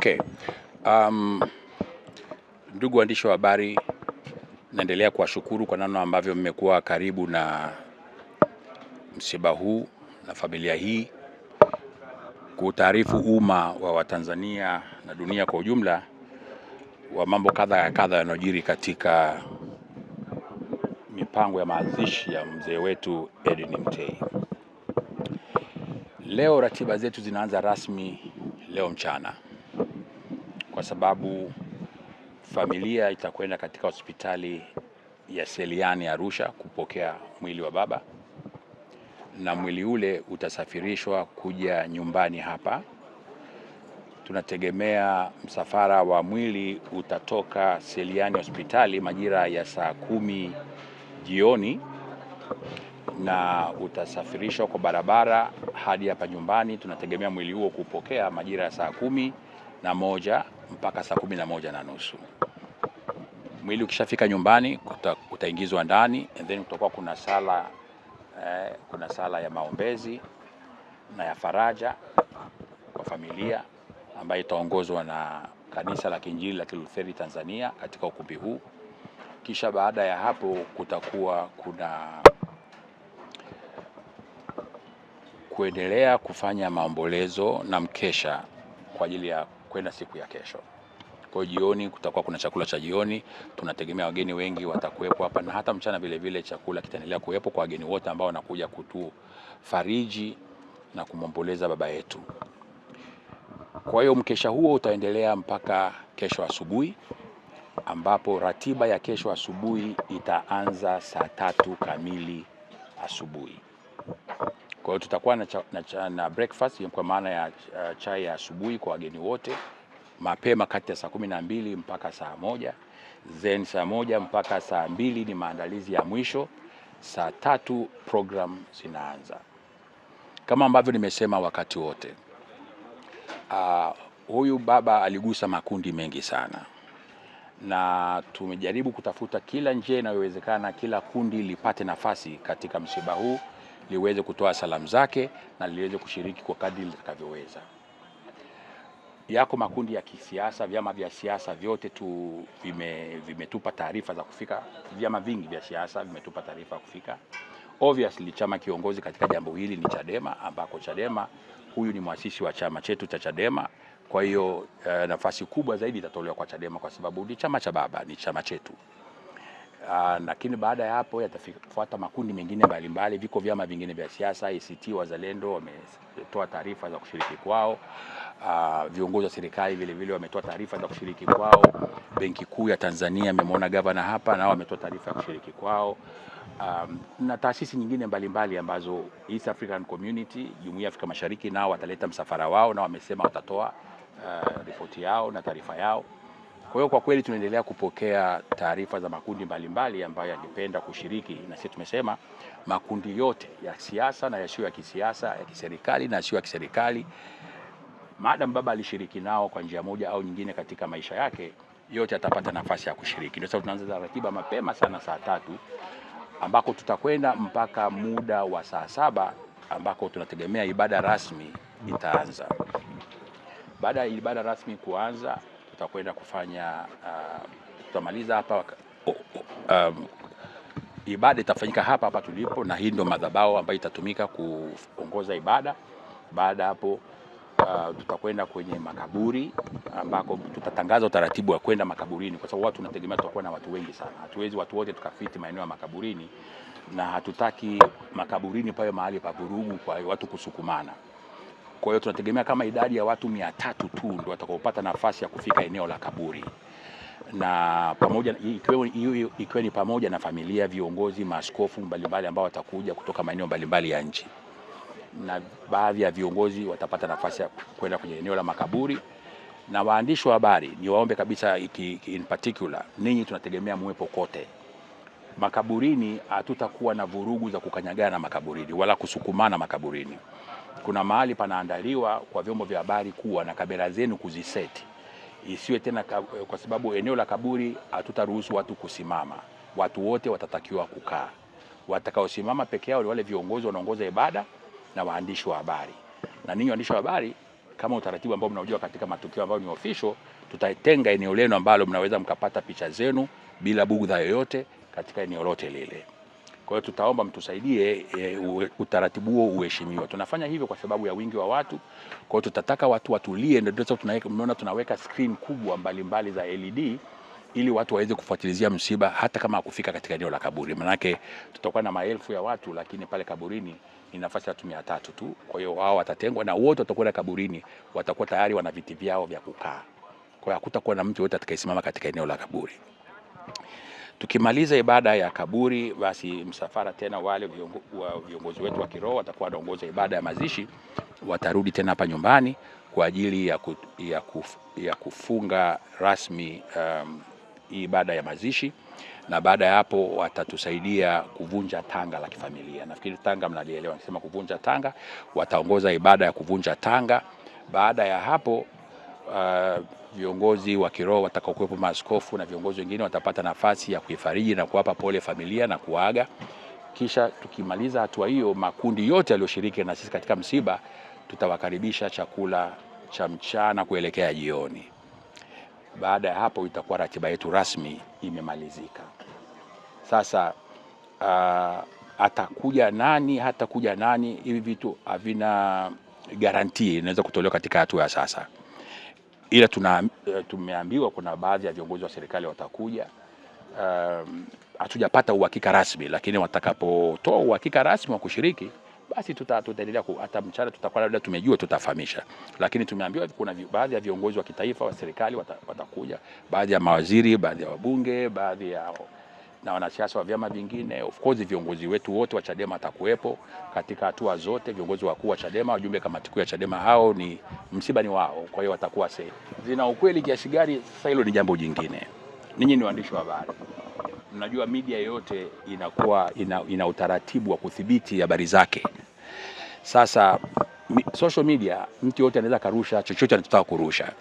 Okay. Ndugu waandishi wa habari, naendelea kuwashukuru kwa namna ambavyo mmekuwa karibu na msiba huu na familia hii, kutaarifu umma wa Watanzania na dunia kwa ujumla wa mambo kadha yanayojiri katika mipango ya mazishi ya mzee wetu Edwin Mtei. Leo ratiba zetu zinaanza rasmi leo mchana, kwa sababu familia itakwenda katika hospitali ya Seliani Arusha kupokea mwili wa baba, na mwili ule utasafirishwa kuja nyumbani hapa. Tunategemea msafara wa mwili utatoka Seliani hospitali majira ya saa 10 jioni na utasafirishwa kwa barabara hadi hapa nyumbani. Tunategemea mwili huo kupokea majira ya saa 11 mpaka saa 11:30. Mwili ukishafika nyumbani utaingizwa ndani, and then kutakuwa kuna sala ya maombezi na ya faraja kwa familia ambayo itaongozwa na Kanisa la Kiinjili la Kilutheri Tanzania katika ukumbi huu. Kisha baada ya hapo kutakuwa kuna kuendelea kufanya maombolezo na mkesha kwa ajili ya kwenda siku ya kesho. Kwa jioni kutakuwa kuna chakula cha jioni. Tunategemea wageni wengi watakuwepo hapa, na hata mchana vile vile chakula kitaendelea kuwepo kwa wageni wote ambao wanakuja kutufariji na kumomboleza baba yetu. Kwa hiyo mkesha huo utaendelea mpaka kesho asubuhi, ambapo ratiba ya kesho asubuhi itaanza saa 3 kamili asubuhi. Kwa hiyo tutakuwa na breakfast kwa maana ya chai ya asubuhi kwa wageni wote mapema kati ya saa 12 mpaka saa 1, then saa 1 mpaka saa 2 ni maandalizi ya mwisho, saa 3 program zinaanza. Kama ambavyo nimesema wakati wote, huyu baba aligusa makundi mengi sana, na tumejaribu kutafuta kila njia inayowezekana kila kundi lipate nafasi katika msiba huu, liweze kutoa salamu zake na liweze kushiriki kwa kadri litakavyoweza. Yako makundi ya kisiasa, vyama vya siasa vyote vimetupa taarifa za kufika. Vyama vingi vya siasa vimetupa taarifa kufika. Obviously chama kiongozi katika jambo hili ni Chadema, ambako Chadema huyu ni muasisi wa chama chetu cha Chadema. Kwa hiyo nafasi kubwa zaidi itatolewa kwa Chadema kwa sababu ni chama cha baba, ni chama chetu. Lakini baada ya hapo yatafuata makundi mengine mbalimbali. Viko vyama vingine vya siasa, ACT Wazalendo wametoa taarifa za kushiriki kwao. Viongozi wa serikali vile vile wametoa taarifa za kushiriki kwao. Benki Kuu ya Tanzania, memwona gavana hapa, nao wametoa taarifa ya kushiriki kwao. Na taasisi nyingine mbalimbali ambazo East African Community, Jumuiya ya Afrika Mashariki, nao wataleta msafara wao na wamesema watatoa ripoti yao na taarifa yao. Kwa hiyo kwa kweli tunaendelea kupokea taarifa za makundi mbalimbali ambayo yangependa kushiriki, na sisi tumesema makundi yote ya siasa na yasiyo ya kisiasa, ya kiserikali na yasiyo ya kiserikali, maadamu baba alishiriki nao kwa njia moja au nyingine katika maisha yake, yote atapata nafasi ya kushiriki. Ndio sababu tunaanza ratiba mapema sana saa 3, ambako tutakwenda mpaka muda wa saa 7, ambako tunategemea ibada rasmi itaanza. Baada ya ibada rasmi kuanza, tutakwenda kufanya tutamaliza hapa. Ibada itafanyika hapa tulipo, na hii ndio madhabahu ambayo itatumika kuongoza ibada. Baada hapo tutakwenda kwenye makaburi, ambako tutatangaza utaratibu wa kwenda makaburini, kwa sababu watu tunategemea tutakuwa na watu wengi sana. Hatuwezi watu wote tukafiti maeneo ya makaburini, na hatutaki makaburini pawe mahali pa vurugu kwa watu kusukumana. Kwa hiyo tunategemea kama idadi ya watu 300 tu ndio watakaopata nafasi ya kufika eneo la kaburi, na pamoja ikiwa ni pamoja na familia, viongozi, maaskofu mbalimbali ambao watakuja kutoka maeneo mbalimbali ya nchi, na baadhi ya viongozi watapata nafasi ya kwenda kwenye eneo la makaburi. Na waandishi wa habari, niwaombe kabisa, in particular ninyi, tunategemea muwepo kote makaburini. Hatutakuwa na vurugu za kukanyagana makaburini wala kusukumana makaburini. Kuna mahali panaandaliwa kwa vyombo vya habari kuwa na kamera zenu kuziseti, isiwe tena, kwa sababu eneo la kaburi hatutaruhusu watu kusimama. Watu wote watatakiwa kukaa. Watakaosimama peke yao ni wale viongozi wanaongoza ibada na waandishi wa habari. Na ninyi waandishi wa habari kama utaratibu ambao mnaujua katika matukio ambayo ni official, tutatenga eneo lenu ambalo mnaweza mkapata picha zenu bila bugudha yoyote katika eneo lote lile. Kwa hiyo tutaomba mtusaidie utaratibu huo uheshimiwe. Tunafanya hivyo kwa sababu ya wingi wa watu. Kwa hiyo tutataka watu watulie, ndio mnaona tunaweka screen kubwa mbalimbali za LED ili watu waweze kufuatilizia msiba hata kama hakufika katika eneo la kaburi. Manake tutakuwa na maelfu ya watu, lakini pale kaburini ni nafasi ya 300 tu. Kwa hiyo wao watatengwa na wote watakuwa kaburini, watakuwa tayari wana viti vyao vya kukaa. Kwa hiyo hakutakuwa na mtu yote atakayesimama katika eneo la kaburi. Tukimaliza ibada ya kaburi, basi msafara tena wale viongozi wetu wa kiroho watakuwa wanaongoza ibada ya mazishi, watarudi tena hapa nyumbani kwa ajili ya kufunga rasmi ibada ya mazishi, na baada ya hapo watatusaidia kuvunja tanga la kifamilia. Nafikiri tanga mnalielewa, nasema kuvunja tanga, wataongoza ibada ya kuvunja tanga. Baada ya hapo viongozi wa kiroho watakaokuwepo, maaskofu na viongozi wengine, watapata nafasi ya kuifariji na kuwapa pole familia na kuaga. Kisha tukimaliza hatua hiyo, makundi yote yaliyoshiriki na sisi katika msiba tutawakaribisha chakula cha mchana kuelekea jioni. Baada ya hapo itakuwa ratiba yetu rasmi imemalizika. Sasa atakuja nani, hatakuja nani, hivi vitu havina garantii inaweza kutolewa katika hatua ya sasa. Ila tumeambiwa kuna baadhi ya viongozi wa serikali watakuja. Hatujapata uhakika rasmi, lakini watakapotoa uhakika rasmi wa kushiriki, basi tutaendelea hata mchana tutakuwa labda tumejua, tutafahamisha. Lakini tumeambiwa kuna baadhi ya viongozi wa kitaifa wa serikali watakuja, baadhi ya mawaziri, baadhi ya wabunge, baadhi ya na wanasiasa wa vyama vingine. Of course viongozi wetu wote wa Chadema watakuwepo katika hatua zote, viongozi wakuu wa Chadema, wajumbe kamati kuu ya Chadema, hao ni msiba ni wao, kwa hiyo watakuwa safe. Zina ukweli kiasi gani, sasa hilo ni jambo jingine. Ninyi ni waandishi wa habari, mnajua media yote inakuwa ina utaratibu wa kudhibiti habari zake. Sasa social media, mtu yote anaweza karusha chochote anachotaka kurusha,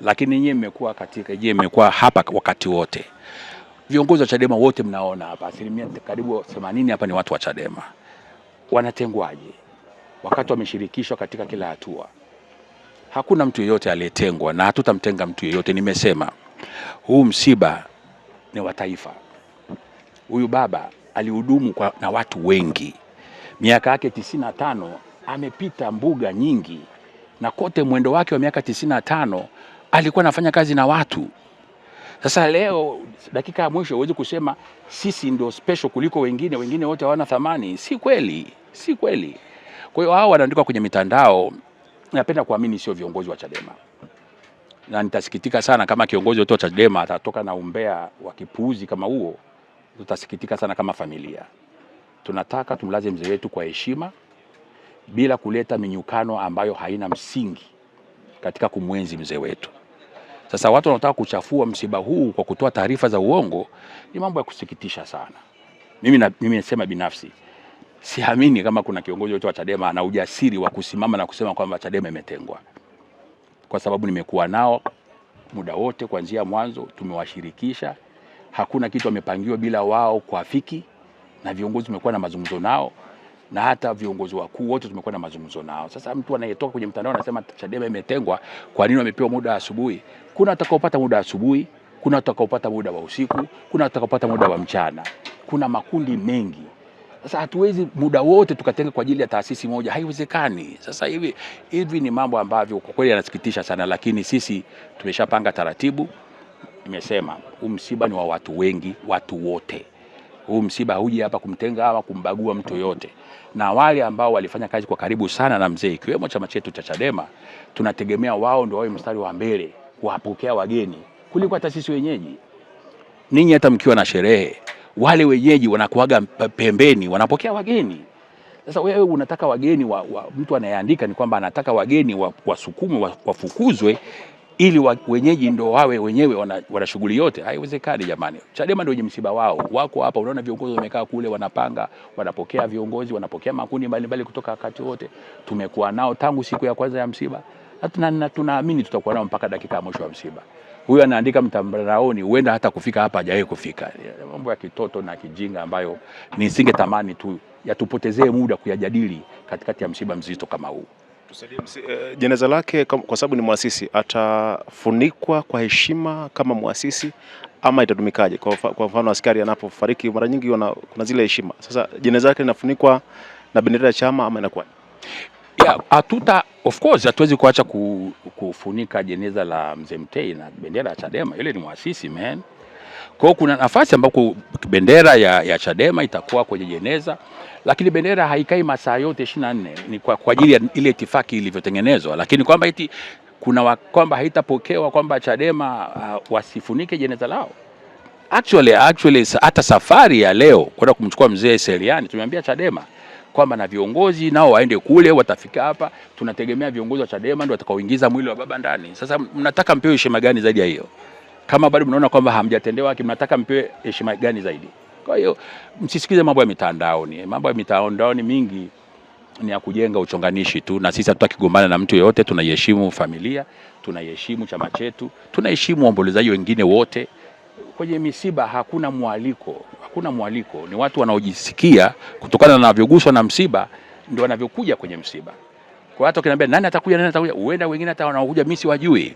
lakini nyinyi mmekuwa hapa wakati wote. Viongozi wa Chadema wote mnaona hapa, asilimia karibu 80 hapa ni watu wa Chadema. Wanatengwaje wakati wameshirikishwa katika kila hatua? Hakuna mtu yeyote aliyetengwa na hatutamtenga mtu yeyote. Nimesema huu msiba ni wa taifa. Huyu baba alihudumu na watu wengi, miaka yake 95, amepita mbuga nyingi, na kote mwendo wake wa miaka 95 alikuwa anafanya kazi na watu. Sasa leo dakika ya mwisho uweze kusema sisi ndio special kuliko wengine wote hawana thamani. Si kweli, si kweli. Kwa hiyo hao wanaandika kwenye mitandao, napenda kuamini sio viongozi wa Chadema. Na nitasikitika sana kama kiongozi wote wa Chadema atatoka na umbea wa kipuuzi kama huo. Tutasikitika sana kama familia. Tunataka tumlaze mzee wetu kwa heshima bila kuleta minyukano ambayo haina msingi katika kumwenzi mzee wetu. Sasa watu wanataka kuchafua msiba huu kwa kutoa taarifa za uongo, ni mambo ya kusikitisha sana. Mimi nasema binafsi, siamini kama kuna kiongozi wote wa Chadema ana ujasiri wa kusimama na kusema kwamba Chadema imetengwa. Kwa sababu nimekuwa nao muda wote kuanzia mwanzo, tumewashirikisha. Hakuna kitu wamepangiwa bila wao kuafiki, na viongozi tumekuwa na mazungumzo nao, na hata viongozi wakuu wote tumekuwa na mazungumzo nao. Sasa mtu anayetoka kwenye mtandao anasema Chadema imetengwa, kwa nini wamepewa muda asubuhi? Kuna atakaopata muda asubuhi, kuna atakaopata muda wa usiku, kuna atakaopata muda wa mchana. Kuna makundi mengi. Sasa hatuwezi muda wote tukatenga kwa ajili ya taasisi moja, haiwezekani. Sasa hivi ni mambo ambavyo kwa kweli yanasikitisha sana, lakini sisi tumeshapanga taratibu. Nimesema huu msiba ni wa watu wengi, watu wote. Huu msiba huji hapa kumtenga ama kumbagua mtu yote. Na wale ambao walifanya kazi kwa karibu sana na mzee, ikiwemo chama chetu cha Chadema, tunategemea wao ndio wawe mstari wa mbele kuwapokea wageni kuliko hata sisi wenyeji. Ninyi hata mkiwa na sherehe, wale wenyeji wanakuaga pembeni, wanapokea wageni. Sasa wewe unataka wageni mtu anayeandika ni kwamba anataka wageni wasukumwe, wafukuzwe ili wenyeji ndio wawe wenyewe wana shughuli yote. Haiwezekani jamani. Chadema ndio wenye msiba wao. Wako hapa, unaona viongozi wamekaa kule wanapanga, wanapokea viongozi, wanapokea makundi mbalimbali kutoka wakati wote. Tumekuwa nao tangu siku ya kwanza ya msiba. Na tunaamini tutakuwa nao mpaka dakika ya mwisho wa msiba. Huyu anaandika mtandaoni, huenda hata kufika hapa hajawahi kufika. Mambo ya kitoto na kijinga ambayo nisingetamani tu yatupotezee muda kuyajadili katikati ya msiba mzito kama huu. Jeneza lake kwa sababu ni muasisi atafunikwa kwa heshima kama muasisi ama itatumikaje? Kwa mfano askari anapofariki mara nyingi kuna zile heshima. Sasa jeneza lake linafunikwa na bendera ya chama ama inakuwa? Of course hatuwezi kuacha kufunika jeneza la Mzee Mtei na bendera ya Chadema. Yule ni muasisi man. Kwa hiyo kuna nafasi ambako bendera ya Chadema itakuwa kwenye jeneza, lakini bendera haikai masaa yote 24. Ni kwa ajili ya ile itifaki ilivyotengenezwa, lakini kwamba eti kwamba haitapokewa kwamba Chadema wasifunike jeneza lao. Actually hata safari ya leo kwenda kumchukua mzee Seliani tumeambia Chadema kwamba na viongozi nao waende kule, watafika hapa. Tunategemea viongozi wa Chadema ndio watakaoingiza mwili wa baba ndani. Sasa mnataka mpewe heshima gani zaidi ya hiyo? Kama bado mnaona kwamba hamjatendewa haki, mnataka mpewe heshima gani zaidi? Kwa hiyo msisikize mambo ya mitandaoni. Mambo ya mitandaoni mingi ni ya kujenga uchonganishi tu, na sisi hatutaki kugombana na mtu yeyote. Tunaiheshimu familia, tunaiheshimu chama chetu, tunaheshimu waombolezaji wengine wote. Kwenye misiba hakuna mwaliko, ni watu wanaojisikia kutokana na wanavyoguswa na msiba ndio wanavyokuja kwenye msiba. Kwa hata ukiniambia nani atakuja, huenda wengine hata wanaokuja mimi siwajui.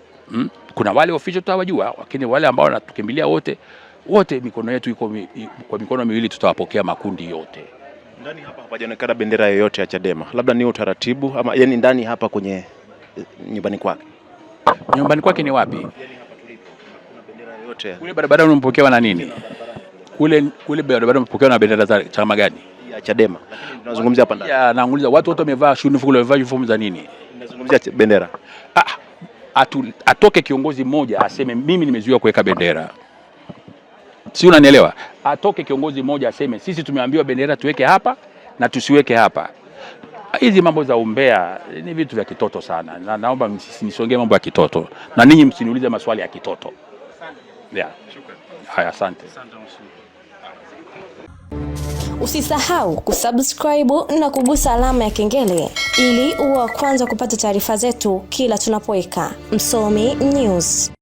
Kuna wale official tutawajua, lakini wale ambao wanatukimbilia wote mikono yetu iko kwa mikono miwili, tutawapokea makundi yote. Ndani hapa hapajaonekana bendera yoyote ya Chadema. Labda ni utaratibu ama yani ndani hapa kwenye nyumbani kwake. Nyumbani kwake ni wapi? Yani hapa tulipo kuna bendera yoyote. Kule barabara unapokewa na nini? Kule barabara unapokewa na bendera za chama gani? Ya Chadema. Lakini tunazungumzia hapa ndani. Ya naanguliza watu wote wamevaa uniform za nini? Tunazungumzia bendera. Atoke kiongozi mmoja aseme mimi nimezuiwa kuweka bendera. Si unanielewa? Atoke kiongozi mmoja aseme sisi tumeambiwa bendera tuweke hapa na tusiweke hapa. Hizi mambo za umbea ni vitu vya kitoto sana. Na naomba msinisongee mambo ya kitoto. Na ninyi msiniulize maswali ya kitoto. Yeah. Shukrani. Haya, asante. Usisahau kusubscribe na kugusa alama ya kengele ili uwe wa kwanza kupata taarifa zetu kila tunapoweka Msomi News.